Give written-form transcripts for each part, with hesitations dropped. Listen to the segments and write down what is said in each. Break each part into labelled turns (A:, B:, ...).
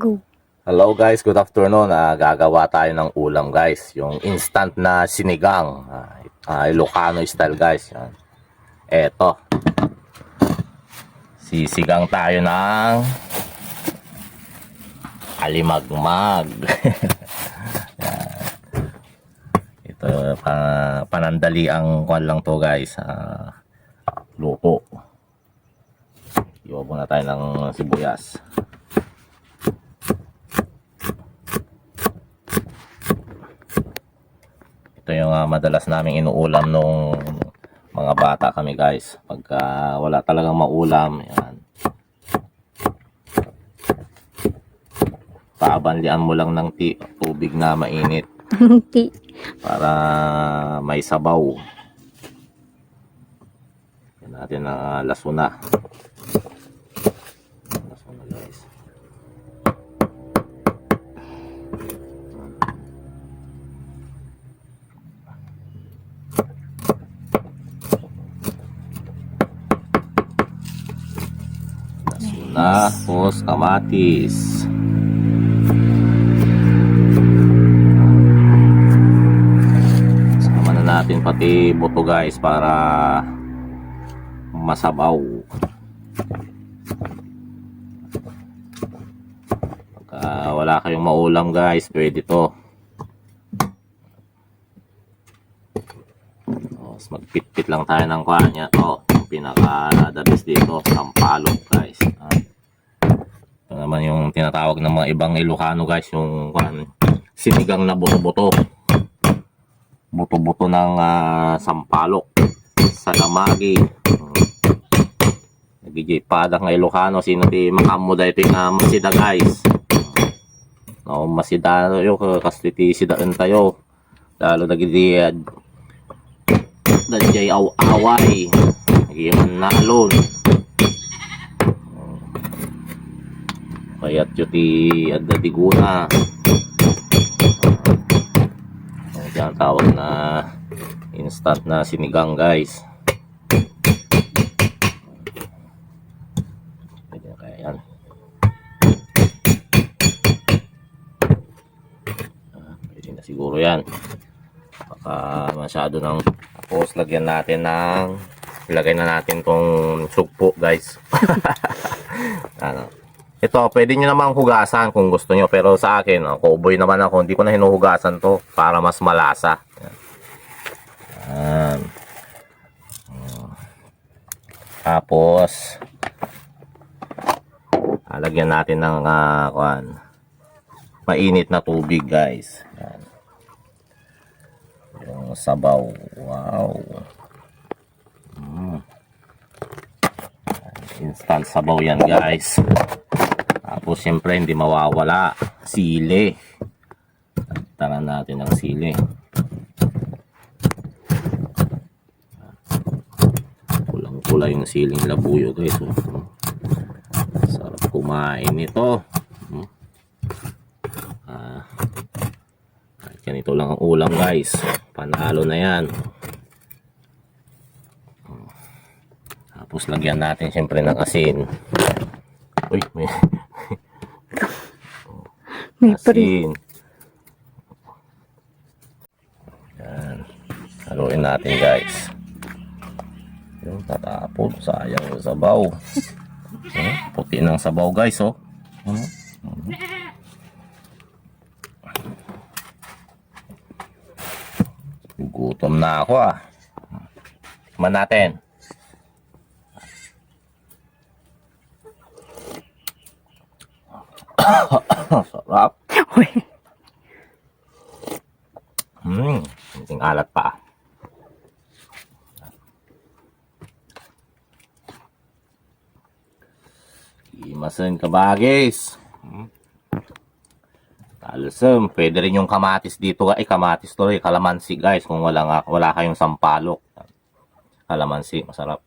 A: Go.
B: Hello guys, good afternoon. Gagawa tayo ng ulam guys. Yung instant na sinigang. Ilocano style guys. Yan. Eto. Sisigang tayo ng alimagmag. Ito, panandali ang kwan lang to guys. Luto. Iwan muna tayo ng sibuyas. Ito yung madalas naming inuulam nung mga bata kami guys. Pagka wala talagang maulam, yan. Pabanlian mo lang ng tubig na mainit para may sabaw. Yan natin ang lasuna. Lasuna guys. Tapos kamatis. Sama na natin pati buto guys para masabaw. Pagka wala kayong maulam guys, pwede to. Magpit-pit lang tayo ng kanya. Yung pinaka the best dito, sampalok guys. Ito naman yung tinatawag ng mga ibang Ilocano guys, yung sinigang na buto-buto. Buto-buto ng sampalok. Salamagi. Nagigay padang Ilocano, sino ti makamuda ito yung masida guys. No, masida tayo, kasi ti sidaan tayo. Lalo nagigay dadjay away. Nagiging nalon. Kaya't yuti adda diguna. Yan tawag na instant na sinigang guys. Pwede na kaya yan. Pwede na siguro yan. Baka masyado ng, tapos lagyan natin ng, ilagay na natin tong sugpo guys. Ito, pwede nyo namang hugasan kung gusto nyo. Pero sa akin, cowboy naman ako. Hindi ko na hinuhugasan to para mas malasa. Yan. Tapos, lagyan natin ng mainit na tubig guys. Yan. Yung sabaw. Wow. Instant sabaw yan guys. Tapos siyempre hindi mawawala sili. Taran natin ng sili. Kulang-kula yung siling labuyo guys. Sarap kumain ito. Ganito lang ang ulam guys. Panalo na yan. Tapos lagyan natin siyempre ng asin. Uy, may asin. Yan. Haluin natin guys. Yung tatapon. Sayang yung sabaw. Puti ng sabaw guys. Oh. Gutom na ako Tikman natin. Sarap. Kunting alat pa. Imasan ka ba guys? Talsam. Pwede rin yung kamatis dito. Kamatis to kalamansi guys. Kung wala kayong sampalok. Kalamansi. Masarap.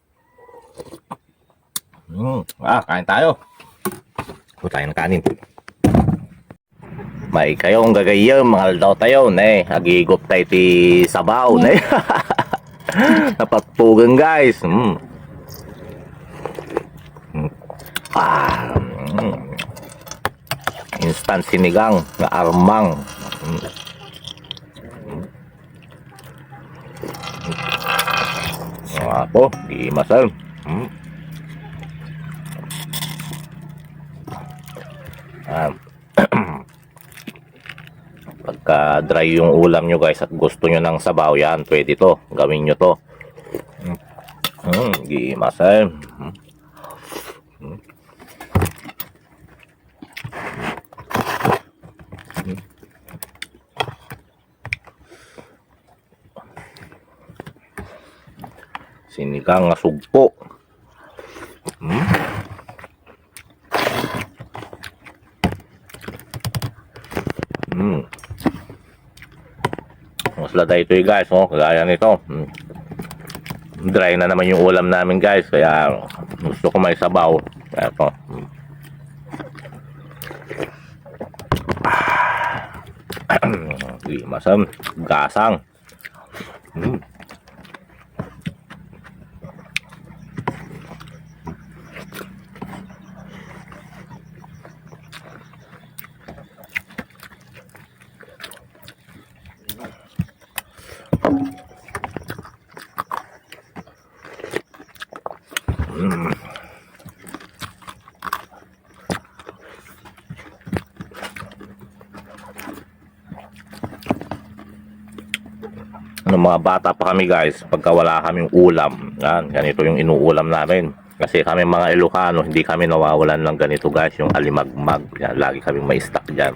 B: Kain tayo. Huwag tayo ng kanin. May kayong gagayam. Mahal daw tayo. Agigop tayo ti sabaw. Napagtugan guys. instant sinigang na armang. Apo, di masal. Pagka dry yung ulam nyo guys at gusto nyo ng sabaw, yan, pwede to. Gawin nyo to. Di masal. Sinigang nga sugpo. Masla tayo ito guys, oh, kagaya nito. Dry na naman yung ulam namin guys, kaya gusto ko may sabaw. Kaya ito. Masam, gasang. Nung mga bata pa kami guys, pagka wala kaming ulam, yan, ganito yung inuulam namin. Kasi kami mga Ilocano, hindi kami nawawalan ng ganito guys, yung alimagmag. Yan, lagi kami may stock dyan.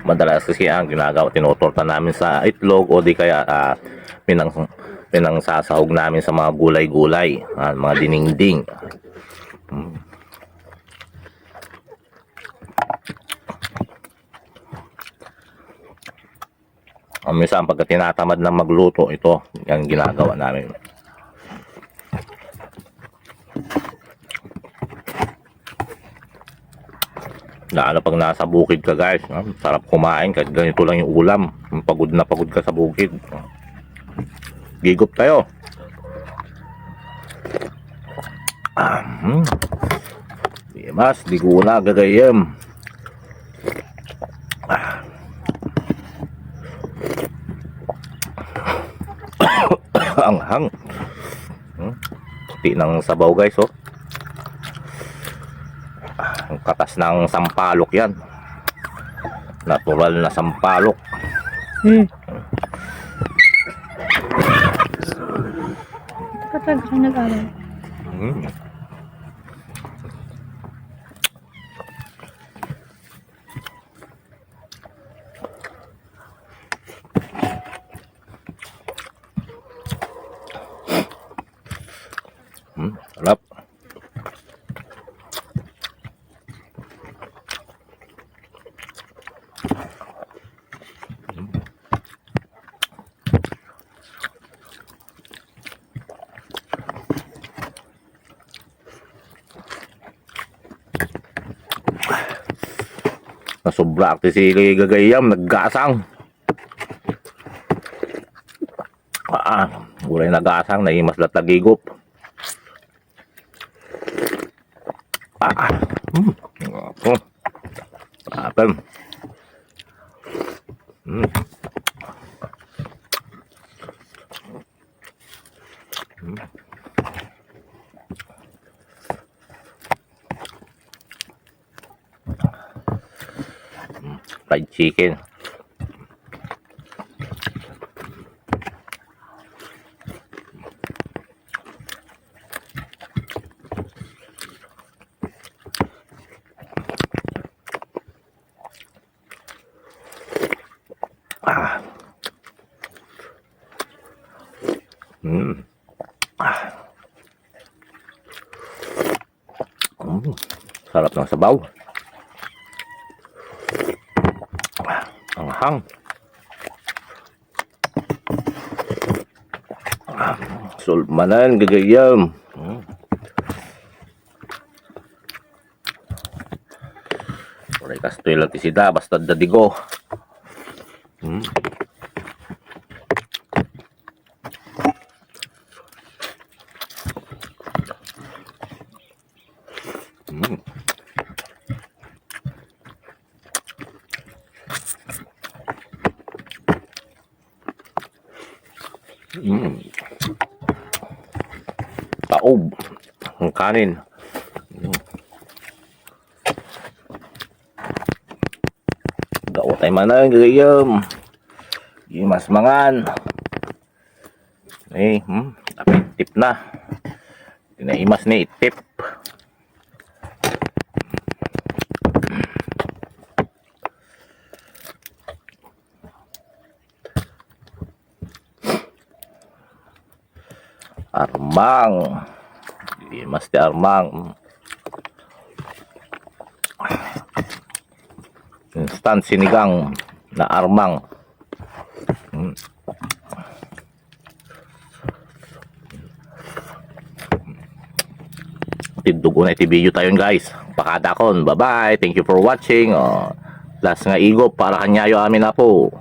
B: Madalas kasi ang ginagawa, tinutorta namin sa itlog o di kaya pinangsasahog namin sa mga gulay-gulay, mga dinengding. Minsan pagka tinatamad na magluto, ito yung ginagawa namin. Lalo pag nasa bukid ka guys, sarap kumain kahit ganito lang yung ulam. Pagod na pagod ka sa bukid, gigop tayo. Mas di ko na gagayem. Anghang. Puti ng sabaw guys, oh. Ang katas ng sampalok yan. Natural na sampalok.
A: Kapag siya nag-aral.
B: Sarap. Nasobra ati si Gagayam, naggasang. Gulay na gasang, naimas lahat nagigop. Apel. Fried chicken. Sarap ng sabaw. Anghang. Sulmanan Gagayam. Oray kastoy lang tisida basta dadigo. Taob. Ang kanin. Daw tayo manang gayam. Mas mangan. Tip na. Tinaimas ni tip. Armang. Mas di armang. Instant sinigang na armang. Tidugo na iti video tayo guys. Pakadakon. Bye bye. Thank you for watching. Last nga igo para kanyayo amin na po.